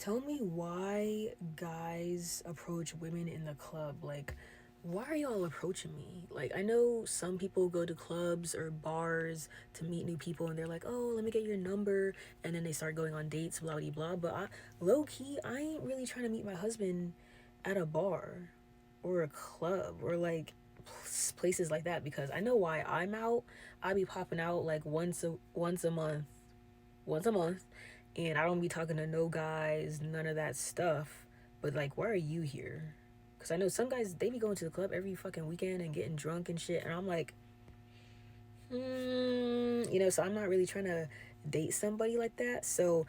Tell me why guys approach women in the club. Like, why are y'all approaching me? Like, I know some people go to clubs or bars to meet new people and they're like, oh, let me get your number. And then they start going on dates, blah, blah, blah. But low key, I ain't really trying to meet my husband at a bar or a club or like places like that because I know why I'm out. I be popping out like once a month, and I don't be talking to no guys, none of that stuff. But like, why are you here? Because I know some guys, they be going to the club every fucking weekend and getting drunk and shit, and I'm like, so I'm not really trying to date somebody like that. So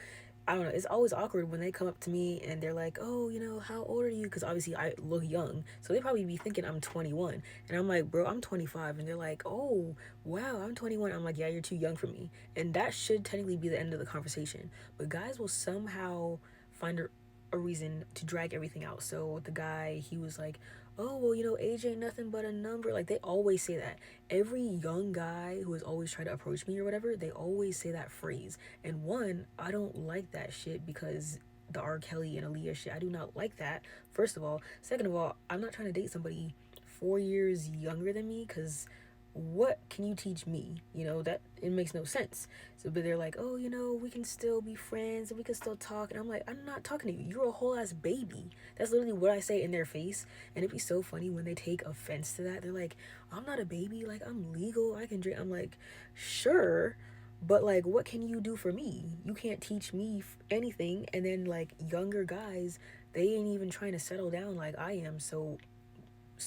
I don't know. It's always awkward when they come up to me and they're like, "Oh, how old are you?" Because obviously I look young, so they probably be thinking I'm 21, and I'm like, "Bro, I'm 25," and they're like, "Oh, wow, I'm 21." I'm like, "Yeah, you're too young for me," and that should technically be the end of the conversation. But guys will somehow find a reason to drag everything out. So the guy, he was like, oh, well, age ain't nothing but a number. Like, they always say that. Every young guy who has always tried to approach me or whatever, they always say that phrase. And one, I don't like that shit because the R. Kelly and Aaliyah shit, I do not like that, first of all. Second of all, I'm not trying to date somebody 4 years younger than me because what can you teach me? That it makes no sense. So, but they're like, oh, we can still be friends and we can still talk. And I'm like, I'm not talking to you. You're a whole ass baby. That's literally what I say in their face. And it'd be so funny when they take offense to that. They're like, I'm not a baby. Like, I'm legal. I can drink. I'm like, sure. But like, what can you do for me? You can't teach me anything. And then like younger guys, they ain't even trying to settle down like I am. So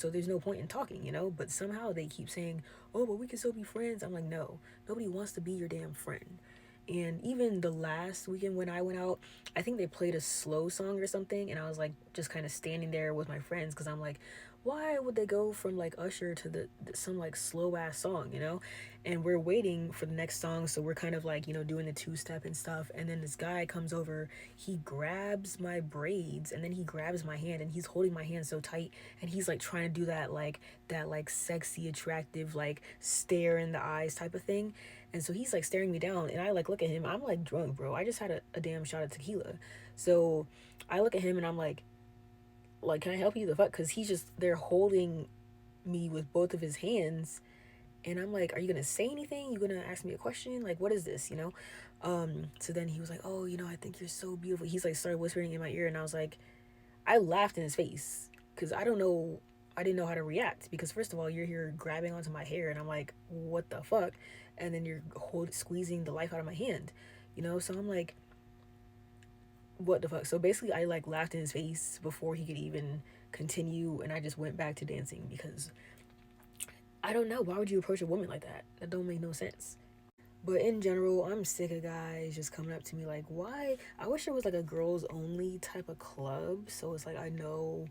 there's no point in talking, but somehow they keep saying, oh, but we can still be friends. I'm like, no, nobody wants to be your damn friend. And even the last weekend when I went out, I think they played a slow song or something, and I was like just kind of standing there with my friends because I'm like, why would they go from like Usher to some like slow ass song, and we're waiting for the next song, so we're kind of like doing the two-step and stuff, and then this guy comes over, he grabs my braids and then he grabs my hand and he's holding my hand so tight, and he's like trying to do that like sexy attractive like stare in the eyes type of thing. And so he's like staring me down, and I like look at him. I'm like drunk, bro. I just had a damn shot of tequila. So I look at him and I'm like, can I help you? The fuck? Because he's just there holding me with both of his hands. And I'm like, are you gonna say anything? You gonna ask me a question? Like, what is this? So then he was like, oh, I think you're so beautiful. He's like started whispering in my ear, and I was like, I laughed in his face because I didn't know how to react. Because first of all, you're here grabbing onto my hair, and I'm like, what the fuck? And then you're squeezing the life out of my hand, So I'm like, what the fuck? So basically, I like laughed in his face before he could even continue, and I just went back to dancing because I don't know. Why would you approach a woman like that? That don't make no sense. But in general, I'm sick of guys just coming up to me like, why? I wish there was like a girls only type of club. So it's like, I know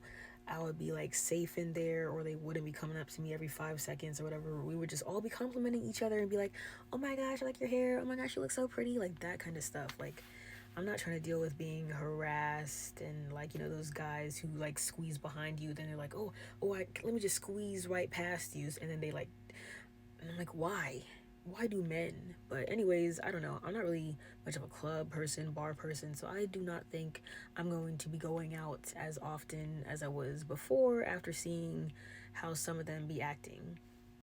I would be like safe in there, or they wouldn't be coming up to me every 5 seconds or whatever. We would just all be complimenting each other and be like, oh my gosh, I like your hair. Oh my gosh, you look so pretty. Like that kind of stuff. Like, I'm not trying to deal with being harassed and like, those guys who like squeeze behind you. Then they're like, let me just squeeze right past you. And then they like, and I'm like, why? Why do men? But anyways, I don't know. I'm not really much of a club person, bar person, so I do not think I'm going to be going out as often as I was before after seeing how some of them be acting.